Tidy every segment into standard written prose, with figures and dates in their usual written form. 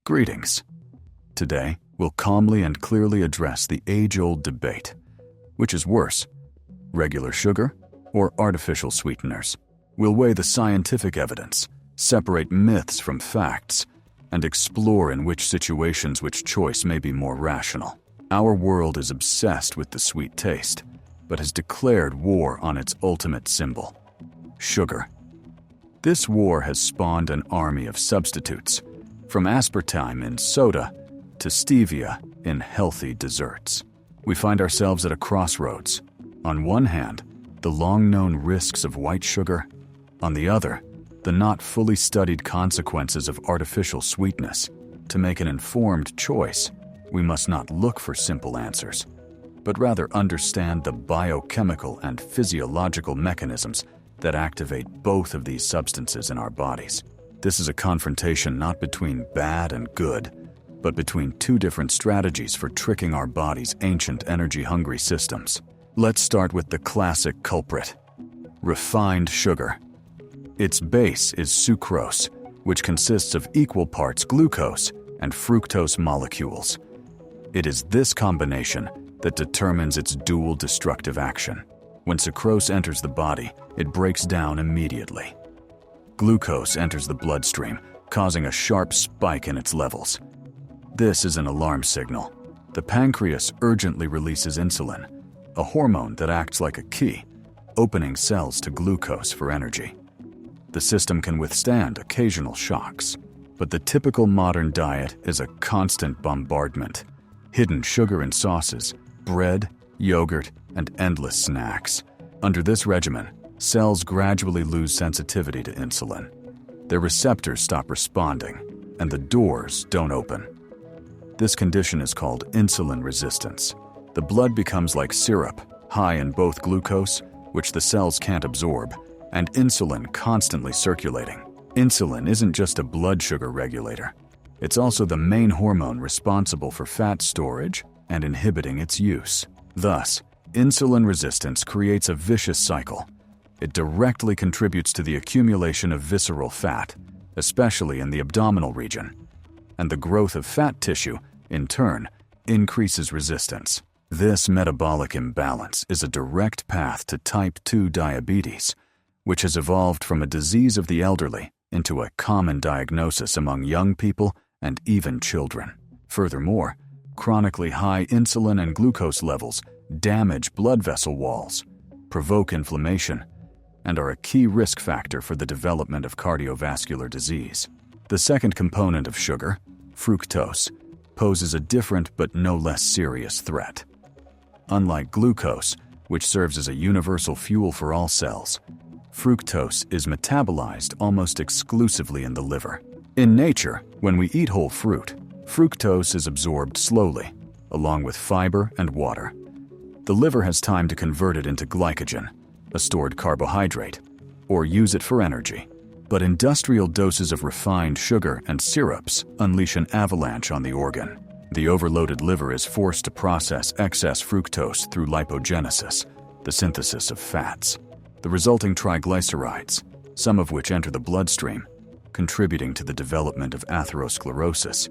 Greetings. Today, we'll calmly and clearly address the age-old debate. Which is worse, regular sugar or artificial sweeteners? We'll weigh the scientific evidence, separate myths from facts, and explore in which situations which choice may be more rational. Our world is obsessed with the sweet taste, but has declared war on its ultimate symbol, sugar. This war has spawned an army of substitutes, from aspartame in soda to stevia in healthy desserts. We find ourselves at a crossroads. On one hand, the long-known risks of white sugar. On the other, the not fully studied consequences of artificial sweetness. To make an informed choice, we must not look for simple answers, but rather understand the biochemical and physiological mechanisms that activate both of these substances in our bodies. This is a confrontation not between bad and good, but between two different strategies for tricking our body's ancient energy-hungry systems. Let's start with the classic culprit, refined sugar. Its base is sucrose, which consists of equal parts glucose and fructose molecules. It is this combination that determines its dual destructive action. When sucrose enters the body, it breaks down immediately. Glucose enters the bloodstream, causing a sharp spike in its levels. This is an alarm signal. The pancreas urgently releases insulin, a hormone that acts like a key, opening cells to glucose for energy. The system can withstand occasional shocks, but the typical modern diet is a constant bombardment. Hidden sugar in sauces, bread, yogurt, and endless snacks. Under this regimen, cells gradually lose sensitivity to insulin. Their receptors stop responding, and the doors don't open. This condition is called insulin resistance. The blood becomes like syrup, high in both glucose, which the cells can't absorb, and insulin constantly circulating. Insulin isn't just a blood sugar regulator. It's also the main hormone responsible for fat storage and inhibiting its use. Thus, insulin resistance creates a vicious cycle. It directly contributes to the accumulation of visceral fat, especially in the abdominal region. And the growth of fat tissue, in turn, increases resistance. This metabolic imbalance is a direct path to type 2 diabetes, which has evolved from a disease of the elderly into a common diagnosis among young people and even children. Furthermore, chronically high insulin and glucose levels damage blood vessel walls, provoke inflammation, and are a key risk factor for the development of cardiovascular disease. The second component of sugar, fructose, poses a different but no less serious threat. Unlike glucose, which serves as a universal fuel for all cells, fructose is metabolized almost exclusively in the liver. In nature, when we eat whole fruit, fructose is absorbed slowly, along with fiber and water. The liver has time to convert it into glycogen, a stored carbohydrate, or use it for energy. But industrial doses of refined sugar and syrups unleash an avalanche on the organ. The overloaded liver is forced to process excess fructose through lipogenesis, the synthesis of fats. The resulting triglycerides, some of which enter the bloodstream, contributing to the development of atherosclerosis,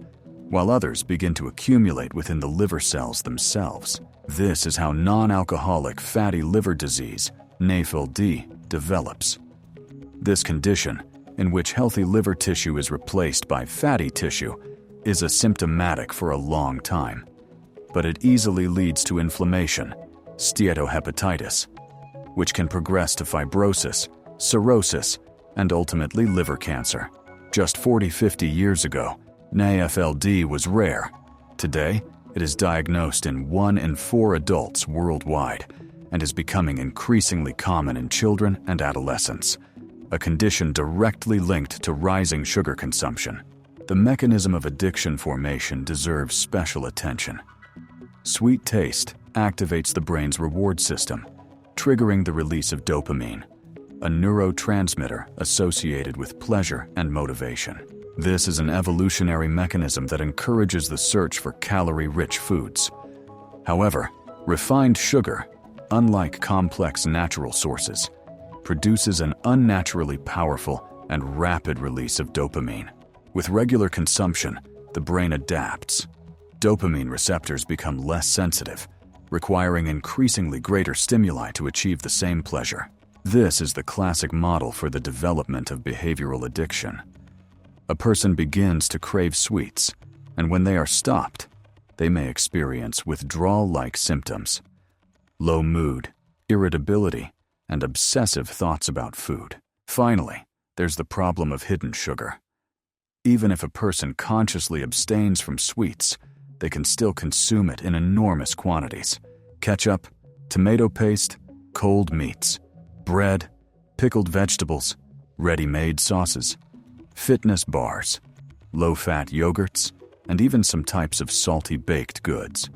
while others begin to accumulate within the liver cells themselves. This is how non-alcoholic fatty liver disease, NAFLD, develops. This condition, in which healthy liver tissue is replaced by fatty tissue, is asymptomatic for a long time, but it easily leads to inflammation, steatohepatitis, which can progress to fibrosis, cirrhosis, and ultimately liver cancer. Just 40-50 years ago, NAFLD was rare. Today, it is diagnosed in 1 in 4 adults worldwide and is becoming increasingly common in children and adolescents, a condition directly linked to rising sugar consumption. The mechanism of addiction formation deserves special attention. Sweet taste activates the brain's reward system, triggering the release of dopamine, a neurotransmitter associated with pleasure and motivation. This is an evolutionary mechanism that encourages the search for calorie-rich foods. However, refined sugar, unlike complex natural sources, produces an unnaturally powerful and rapid release of dopamine. With regular consumption, the brain adapts. Dopamine receptors become less sensitive, requiring increasingly greater stimuli to achieve the same pleasure. This is the classic model for the development of behavioral addiction. A person begins to crave sweets, and when they are stopped, they may experience withdrawal-like symptoms, low mood, irritability, and obsessive thoughts about food. Finally, there's the problem of hidden sugar. Even if a person consciously abstains from sweets, they can still consume it in enormous quantities. Ketchup, tomato paste, cold meats, bread, pickled vegetables, ready-made sauces, fitness bars, low-fat yogurts, and even some types of salty baked goods.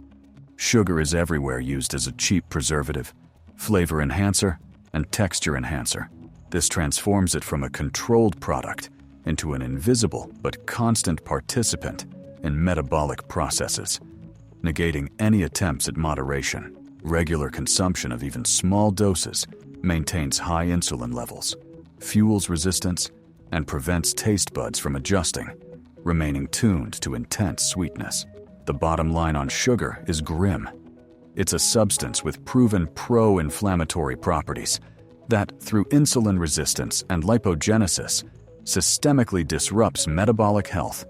Sugar is everywhere, used as a cheap preservative, flavor enhancer, and texture enhancer. This transforms it from a controlled product into an invisible but constant participant in metabolic processes, negating any attempts at moderation. Regular consumption of even small doses maintains high insulin levels, fuels resistance, and prevents taste buds from adjusting, remaining tuned to intense sweetness. The bottom line on sugar is grim. It's a substance with proven pro-inflammatory properties that, through insulin resistance and lipogenesis, systemically disrupts metabolic health,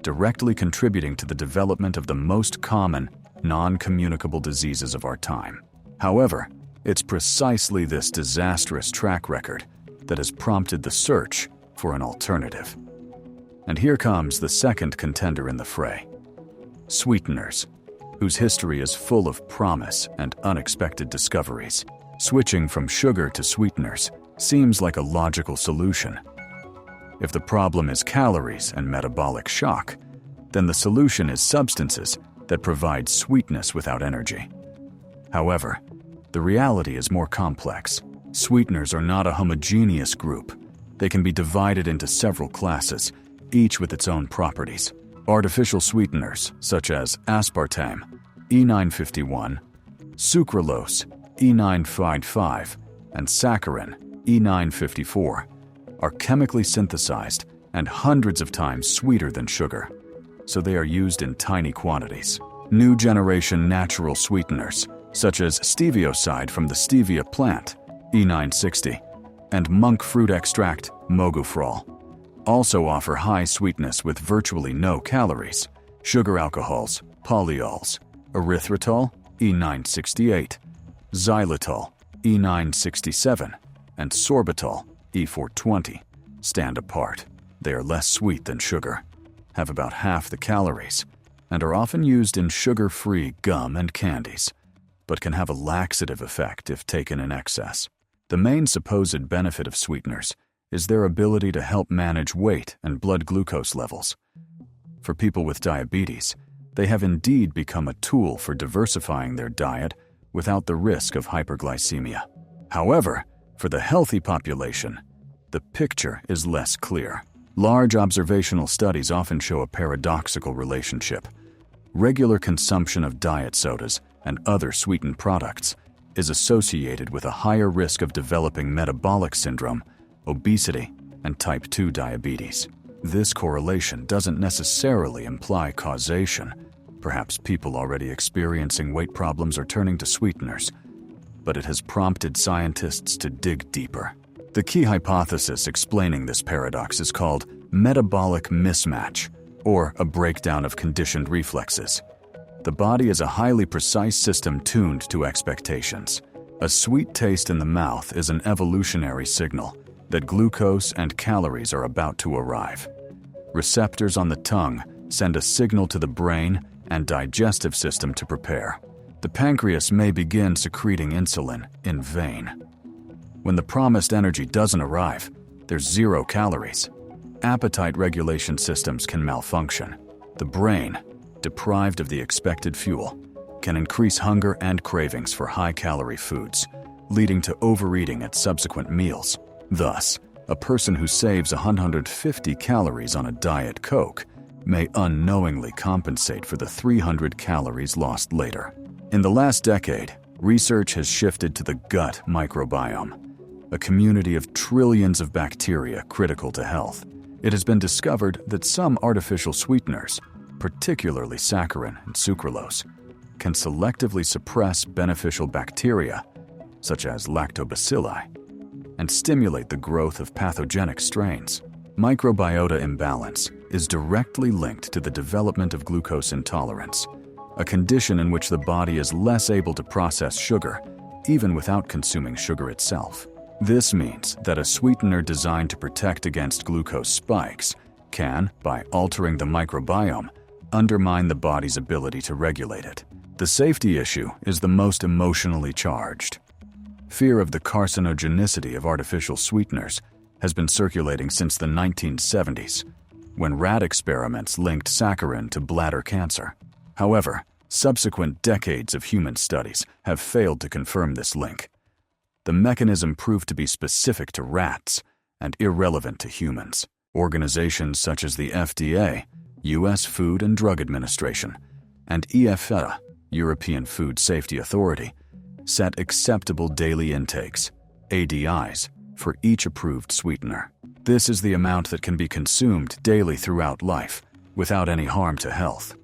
directly contributing to the development of the most common, non-communicable diseases of our time. However, it's precisely this disastrous track record that has prompted the search for an alternative. And here comes the second contender in the fray: sweeteners, whose history is full of promise and unexpected discoveries. Switching from sugar to sweeteners seems like a logical solution. If the problem is calories and metabolic shock, then the solution is substances that provide sweetness without energy. However, the reality is more complex. Sweeteners are not a homogeneous group. They can be divided into several classes, each with its own properties. Artificial sweeteners, such as aspartame, E951, sucralose, E955, and saccharin, E954, are chemically synthesized and hundreds of times sweeter than sugar, so they are used in tiny quantities. New generation natural sweeteners, such as stevioside from the stevia plant, E960, and monk fruit extract, mogufrol, also offer high sweetness with virtually no calories. Sugar alcohols, polyols, erythritol, E968, xylitol, E967, and sorbitol, E420, stand apart. They are less sweet than sugar, have about half the calories, and are often used in sugar-free gum and candies, but can have a laxative effect if taken in excess. The main supposed benefit of sweeteners is their ability to help manage weight and blood glucose levels. For people with diabetes, they have indeed become a tool for diversifying their diet without the risk of hyperglycemia. However, for the healthy population, the picture is less clear. Large observational studies often show a paradoxical relationship. Regular consumption of diet sodas and other sweetened products is associated with a higher risk of developing metabolic syndrome, obesity, and type 2 diabetes. This correlation doesn't necessarily imply causation. Perhaps people already experiencing weight problems are turning to sweeteners, but it has prompted scientists to dig deeper. The key hypothesis explaining this paradox is called metabolic mismatch, or a breakdown of conditioned reflexes. The body is a highly precise system tuned to expectations. A sweet taste in the mouth is an evolutionary signal that glucose and calories are about to arrive. Receptors on the tongue send a signal to the brain and digestive system to prepare. The pancreas may begin secreting insulin in vain. When the promised energy doesn't arrive, there's 0 calories. Appetite regulation systems can malfunction. The brain, deprived of the expected fuel, can increase hunger and cravings for high-calorie foods, leading to overeating at subsequent meals. Thus, a person who saves 150 calories on a Diet Coke may unknowingly compensate for the 300 calories lost later. In the last decade, research has shifted to the gut microbiome, a community of trillions of bacteria critical to health. It has been discovered that some artificial sweeteners, particularly saccharin and sucralose, can selectively suppress beneficial bacteria, such as lactobacilli, and stimulate the growth of pathogenic strains. Microbiota imbalance is directly linked to the development of glucose intolerance, a condition in which the body is less able to process sugar, even without consuming sugar itself. This means that a sweetener designed to protect against glucose spikes can, by altering the microbiome, undermine the body's ability to regulate it. The safety issue is the most emotionally charged. Fear of the carcinogenicity of artificial sweeteners has been circulating since the 1970s, when rat experiments linked saccharin to bladder cancer. However, subsequent decades of human studies have failed to confirm this link. The mechanism proved to be specific to rats and irrelevant to humans. Organizations such as the FDA, U.S. Food and Drug Administration, and EFSA, European Food Safety Authority, set acceptable daily intakes, ADIs, for each approved sweetener. This is the amount that can be consumed daily throughout life, without any harm to health.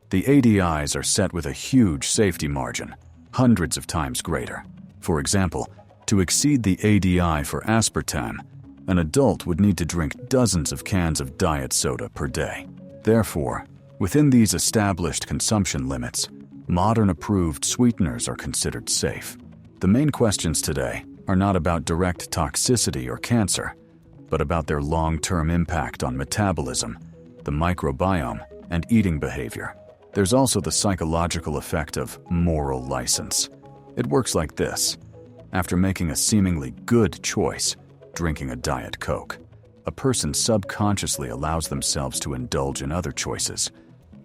The ADIs are set with a huge safety margin, hundreds of times greater. For example, to exceed the ADI for aspartame, an adult would need to drink dozens of cans of diet soda per day. Therefore, within these established consumption limits, modern approved sweeteners are considered safe. The main questions today are not about direct toxicity or cancer, but about their long-term impact on metabolism, the microbiome, and eating behavior. There's also the psychological effect of moral license. It works like this. After making a seemingly good choice, drinking a Diet Coke, a person subconsciously allows themselves to indulge in other choices,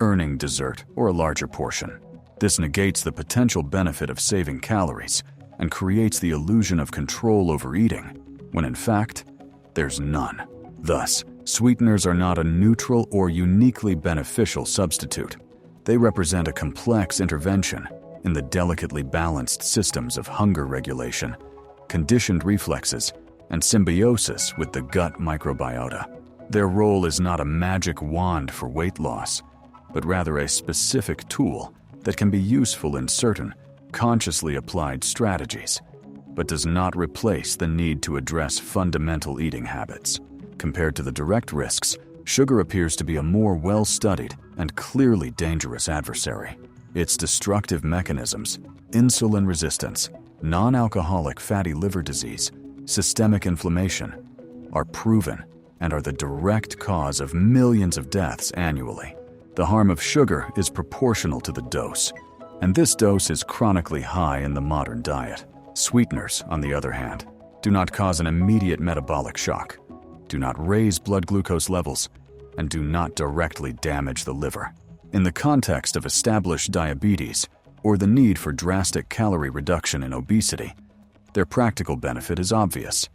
earning dessert or a larger portion. This negates the potential benefit of saving calories and creates the illusion of control over eating, when in fact, there's none. Thus, sweeteners are not a neutral or uniquely beneficial substitute. They represent a complex intervention in the delicately balanced systems of hunger regulation, conditioned reflexes, and symbiosis with the gut microbiota. Their role is not a magic wand for weight loss, but rather a specific tool that can be useful in certain, consciously applied strategies, but does not replace the need to address fundamental eating habits. Compared to the direct risks, sugar appears to be a more well-studied and clearly dangerous adversary. Its destructive mechanisms, insulin resistance, non-alcoholic fatty liver disease, systemic inflammation, are proven and are the direct cause of millions of deaths annually. The harm of sugar is proportional to the dose, and this dose is chronically high in the modern diet. Sweeteners, on the other hand, do not cause an immediate metabolic shock, do not raise blood glucose levels, and do not directly damage the liver. In the context of established diabetes or the need for drastic calorie reduction in obesity, their practical benefit is obvious.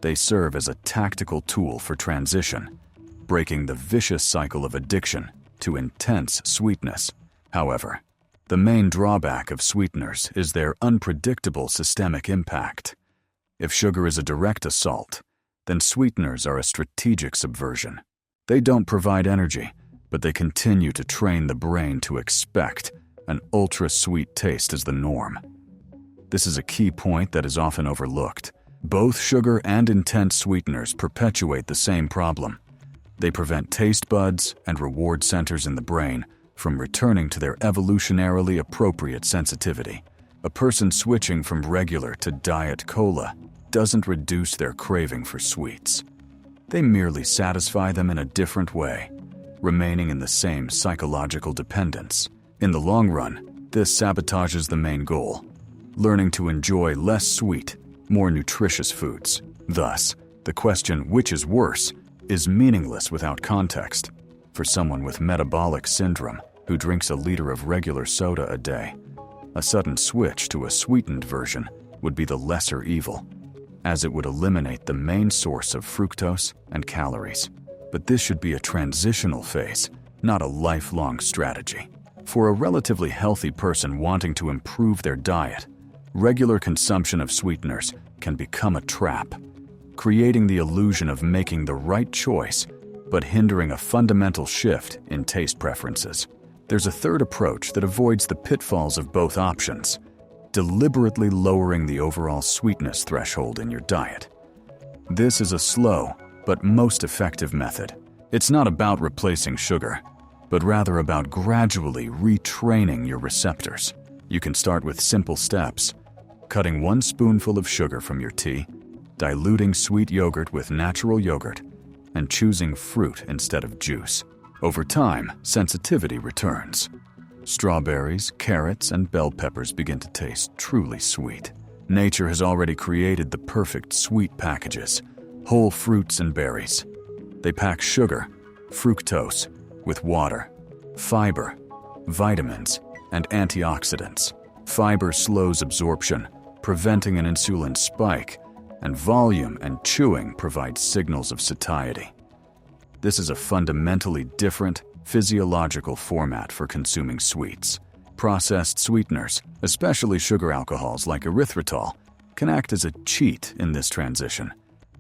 They serve as a tactical tool for transition, breaking the vicious cycle of addiction to intense sweetness. However, the main drawback of sweeteners is their unpredictable systemic impact. If sugar is a direct assault, then sweeteners are a strategic subversion. They don't provide energy, but they continue to train the brain to expect an ultra-sweet taste as the norm. This is a key point that is often overlooked. Both sugar and intense sweeteners perpetuate the same problem. They prevent taste buds and reward centers in the brain from returning to their evolutionarily appropriate sensitivity. A person switching from regular to diet cola doesn't reduce their craving for sweets. They merely satisfy them in a different way, remaining in the same psychological dependence. In the long run, this sabotages the main goal, learning to enjoy less sweet, more nutritious foods. Thus, the question which is worse is meaningless without context. For someone with metabolic syndrome who drinks a liter of regular soda a day, a sudden switch to a sweetened version would be the lesser evil, as it would eliminate the main source of fructose and calories. But this should be a transitional phase, not a lifelong strategy. For a relatively healthy person wanting to improve their diet, regular consumption of sweeteners can become a trap, creating the illusion of making the right choice but hindering a fundamental shift in taste preferences. There's a third approach that avoids the pitfalls of both options, deliberately lowering the overall sweetness threshold in your diet. This is a slow but most effective method. It's not about replacing sugar, but rather about gradually retraining your receptors. You can start with simple steps: cutting 1 spoonful of sugar from your tea, diluting sweet yogurt with natural yogurt, and choosing fruit instead of juice. Over time, sensitivity returns. Strawberries, carrots, and bell peppers begin to taste truly sweet. Nature has already created the perfect sweet packages: whole fruits and berries. They pack sugar, fructose, with water, fiber, vitamins, and antioxidants. Fiber slows absorption, preventing an insulin spike, and volume and chewing provide signals of satiety. This is a fundamentally different physiological format for consuming sweets. Processed sweeteners, especially sugar alcohols like erythritol, can act as a cheat in this transition.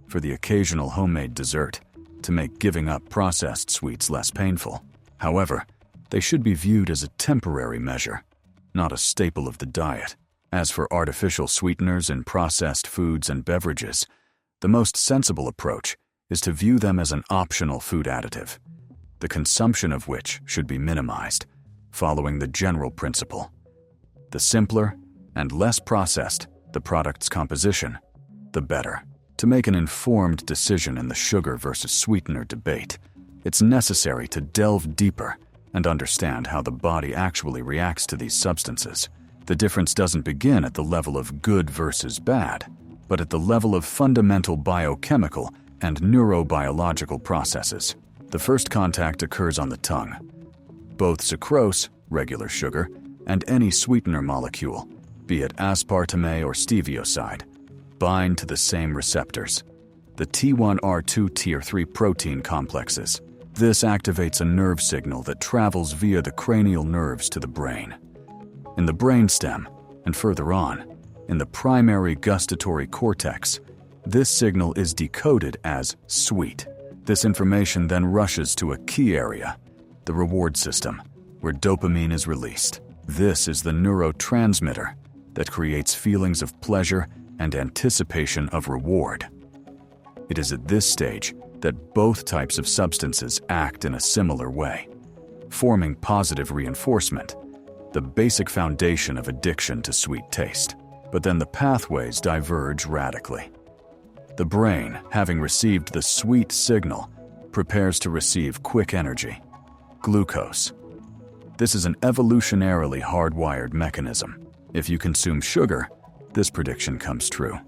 For the occasional homemade dessert, to make giving up processed sweets less painful. However, they should be viewed as a temporary measure, not a staple of the diet. As for artificial sweeteners in processed foods and beverages, the most sensible approach is to view them as an optional food additive, the consumption of which should be minimized, following the general principle: the simpler and less processed the product's composition, the better. To make an informed decision in the sugar versus sweetener debate, it's necessary to delve deeper and understand how the body actually reacts to these substances. The difference doesn't begin at the level of good versus bad, but at the level of fundamental biochemical and neurobiological processes. The first contact occurs on the tongue. Both sucrose, regular sugar, and any sweetener molecule, be it aspartame or stevioside, bind to the same receptors, the T1R2 Tier 3 protein complexes. This activates a nerve signal that travels via the cranial nerves to the brain. In the brainstem, and further on, in the primary gustatory cortex, this signal is decoded as sweet. This information then rushes to a key area, the reward system, where dopamine is released. This is the neurotransmitter that creates feelings of pleasure and anticipation of reward. It is at this stage that both types of substances act in a similar way, forming positive reinforcement, the basic foundation of addiction to sweet taste. But then the pathways diverge radically. The brain, having received the sweet signal, prepares to receive quick energy, glucose. This is an evolutionarily hardwired mechanism. If you consume sugar, this prediction comes true.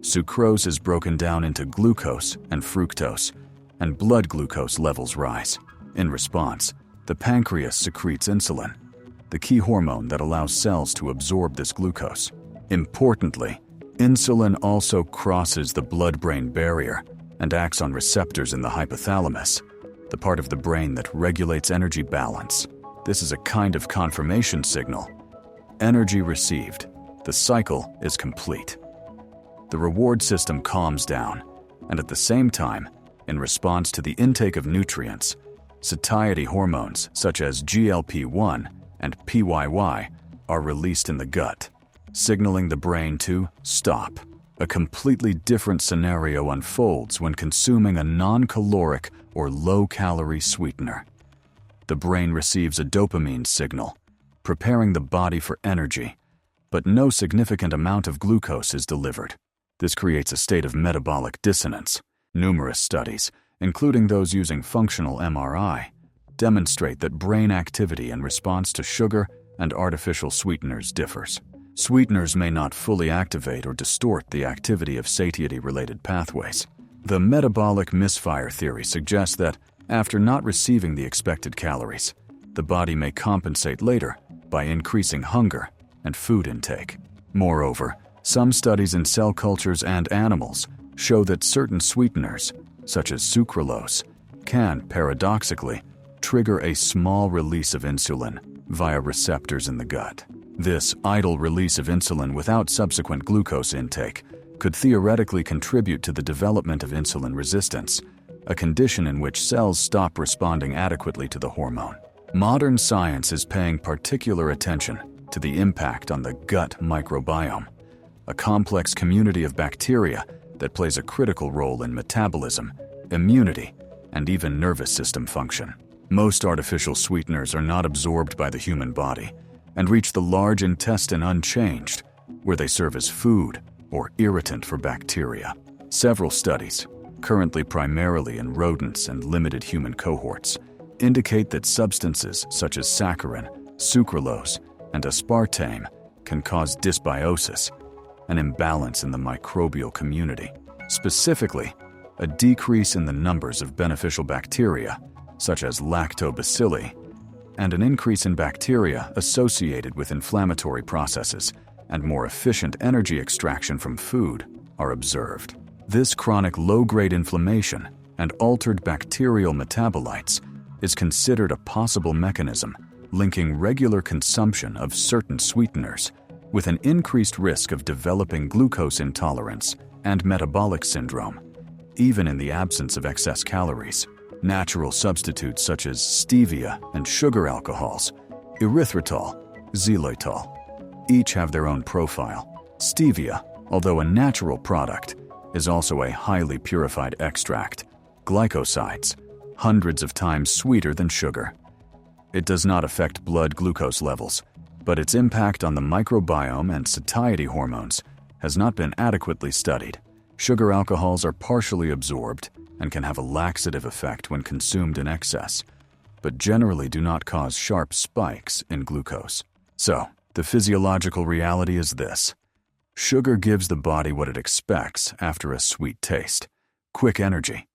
Sucrose is broken down into glucose and fructose, and blood glucose levels rise. In response, the pancreas secretes insulin, the key hormone that allows cells to absorb this glucose. Importantly, insulin also crosses the blood-brain barrier and acts on receptors in the hypothalamus, the part of the brain that regulates energy balance. This is a kind of confirmation signal. Energy received. The cycle is complete. The reward system calms down, and at the same time, in response to the intake of nutrients, satiety hormones such as GLP-1 and PYY are released in the gut, signaling the brain to stop. A completely different scenario unfolds when consuming a non-caloric or low-calorie sweetener. The brain receives a dopamine signal, preparing the body for energy, but no significant amount of glucose is delivered. This creates a state of metabolic dissonance. Numerous studies, including those using functional MRI, demonstrate that brain activity in response to sugar and artificial sweeteners differs. Sweeteners may not fully activate or distort the activity of satiety-related pathways. The metabolic misfire theory suggests that, after not receiving the expected calories, the body may compensate later by increasing hunger and food intake. Moreover, some studies in cell cultures and animals show that certain sweeteners, such as sucralose, can, paradoxically, trigger a small release of insulin via receptors in the gut. This idle release of insulin without subsequent glucose intake could theoretically contribute to the development of insulin resistance, a condition in which cells stop responding adequately to the hormone. Modern science is paying particular attention to the impact on the gut microbiome, a complex community of bacteria that plays a critical role in metabolism, immunity, and even nervous system function. Most artificial sweeteners are not absorbed by the human body and reach the large intestine unchanged, where they serve as food or irritant for bacteria. Several studies, currently primarily in rodents and limited human cohorts, indicate that substances such as saccharin, sucralose, and aspartame can cause dysbiosis, an imbalance in the microbial community. Specifically, a decrease in the numbers of beneficial bacteria, such as lactobacilli, and an increase in bacteria associated with inflammatory processes and more efficient energy extraction from food are observed. This chronic low-grade inflammation and altered bacterial metabolites is considered a possible mechanism linking regular consumption of certain sweeteners with an increased risk of developing glucose intolerance and metabolic syndrome, even in the absence of excess calories. Natural substitutes such as stevia and sugar alcohols, erythritol, xylitol, each have their own profile. Stevia, although a natural product, is also a highly purified extract, glycosides, hundreds of times sweeter than sugar. It does not affect blood glucose levels, but its impact on the microbiome and satiety hormones has not been adequately studied. Sugar alcohols are partially absorbed and can have a laxative effect when consumed in excess, but generally do not cause sharp spikes in glucose. So, the physiological reality is this. Sugar gives the body what it expects after a sweet taste, quick energy,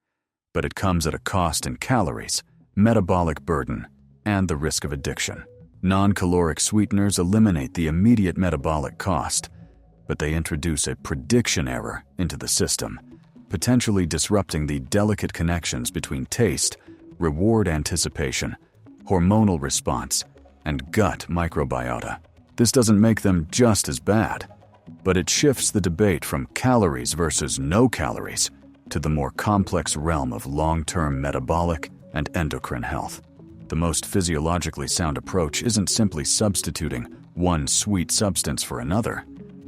but it comes at a cost in calories, metabolic burden, and the risk of addiction. Non-caloric sweeteners eliminate the immediate metabolic cost, but they introduce a prediction error into the system, potentially disrupting the delicate connections between taste, reward anticipation, hormonal response, and gut microbiota. This doesn't make them just as bad, but it shifts the debate from calories versus no calories to the more complex realm of long-term metabolic and endocrine health. The most physiologically sound approach isn't simply substituting one sweet substance for another,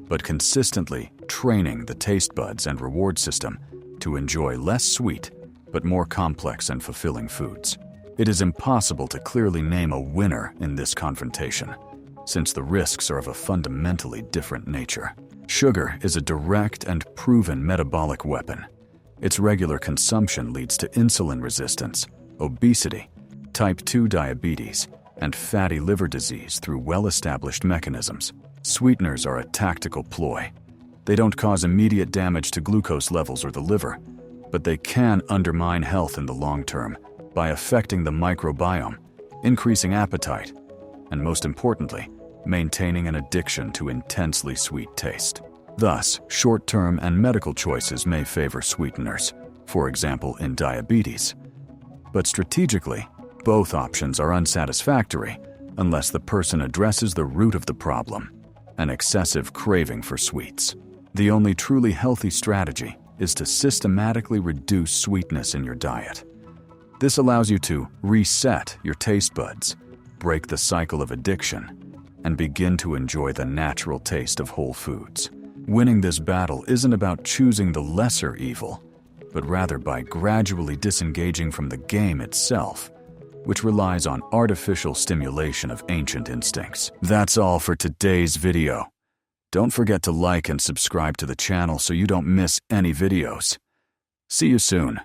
but consistently training the taste buds and reward system to enjoy less sweet but more complex and fulfilling foods. It is impossible to clearly name a winner in this confrontation, since the risks are of a fundamentally different nature. Sugar is a direct and proven metabolic weapon. Its regular consumption leads to insulin resistance, obesity, type 2 diabetes, and fatty liver disease through well-established mechanisms. Sweeteners are a tactical ploy. They don't cause immediate damage to glucose levels or the liver, but they can undermine health in the long term by affecting the microbiome, increasing appetite, and most importantly, maintaining an addiction to intensely sweet taste. Thus, short-term and medical choices may favor sweeteners, for example in diabetes. But strategically, both options are unsatisfactory unless the person addresses the root of the problem, an excessive craving for sweets. The only truly healthy strategy is to systematically reduce sweetness in your diet. This allows you to reset your taste buds, break the cycle of addiction, and begin to enjoy the natural taste of whole foods. Winning this battle isn't about choosing the lesser evil, but rather by gradually disengaging from the game itself, which relies on artificial stimulation of ancient instincts. That's all for today's video. Don't forget to like and subscribe to the channel so you don't miss any videos. See you soon.